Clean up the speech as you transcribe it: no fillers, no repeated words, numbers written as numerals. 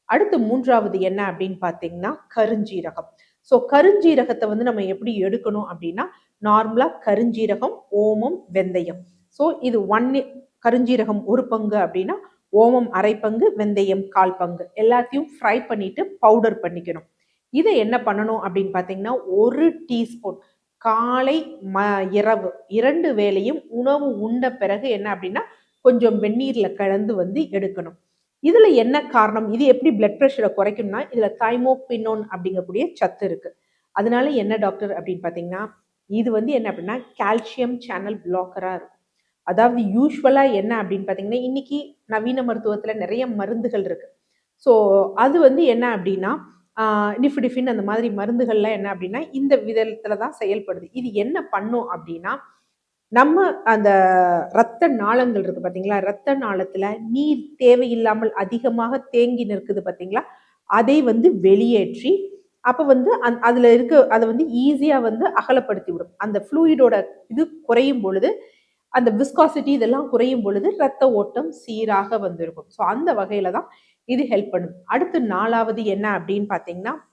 அடுத்து மூன்றாவது என்ன அப்படின்னு பார்த்தீங்கன்னா கருஞ்சீரகம். ஸோ கருஞ்சீரகத்தை வந்து நம்ம எப்படி எடுக்கணும் அப்படின்னா, நார்மலா கருஞ்சீரகம், ஓமம், வெந்தயம். ஸோ இது கருஞ்சீரகம் 1 பங்கு அப்படின்னா ஓமம் 1/2 பங்கு, வெந்தயம் 1/4 பங்கு எல்லாத்தையும் ஃப்ரை பண்ணிட்டு பவுடர் பண்ணிக்கணும். இதை என்ன பண்ணணும் அப்படின்னு பார்த்தீங்கன்னா 1 டீஸ்பூன் காலை இரவு 2 வேளையும் உணவு உண்ட பிறகு என்ன அப்படின்னா கொஞ்சம் வெந்நீர்ல கலந்து வந்து எடுக்கணும். இதுல என்ன காரணம், இது எப்படி பிளட் ப்ரெஷரை குறைக்கணும்னா இதுல தைமோபினோன் அப்படிங்கக்கூடிய சத்து இருக்கு. அதனால என்ன டாக்டர் அப்படின்னு பார்த்தீங்கன்னா, இது வந்து என்ன அப்படின்னா கால்சியம் சேனல் பிளாக்கரா இருக்கும். அதாவது யூஸ்வலா என்ன அப்படின்னு பார்த்தீங்கன்னா, இன்னைக்கு நவீன மருத்துவத்துல நிறைய மருந்துகள் இருக்கு. ஸோ அது வந்து என்ன அப்படின்னா நிஃபிடிஃபின் அந்த மாதிரி மருந்துகள்லாம் என்ன அப்படின்னா இந்த விதத்துல தான் செயல்படுது. இது என்ன பண்ணும் அப்படின்னா, நம்ம அந்த இரத்த நாளங்கள் இருக்கு பார்த்தீங்களா, இரத்த நாளத்துல நீர் தேவையில்லாமல் அதிகமாக தேங்கி நிற்குது பார்த்தீங்களா, அதை வந்து வெளியேற்றி அப்போ வந்து அதுல இருக்க அதை வந்து ஈஸியா வந்து அகலப்படுத்தி விடும். அந்த ஃப்ளூயிடோட இது குறையும் பொழுது, அந்த விஸ்காசிட்டி இதெல்லாம் குறையும் பொழுது ரத்த ஓட்டம் சீராக வந்திருக்கும். ஸோ அந்த வகையில தான் இது ஹெல்ப் பண்ணும். அடுத்து 4வது என்ன அப்படின்னு பார்த்தீங்கன்னா